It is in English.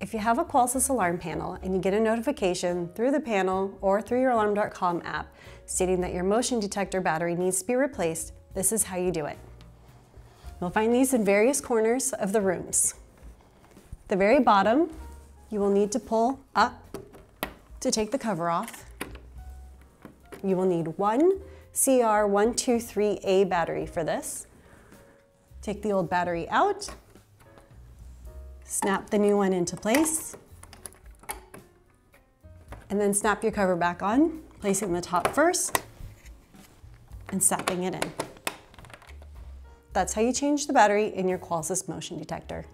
If you have a Qolsys alarm panel and you get a notification through the panel or through your alarm.com app stating that your motion detector battery needs to be replaced, this is how you do it. You'll find these in various corners of the rooms. The very bottom, you will need to pull up to take the cover off. You will need one CR123A battery for this. Take the old battery out, snap the new one into place, and then snap your cover back on, placing the top first and snapping it in. That's how you change the battery in your Qolsys motion detector.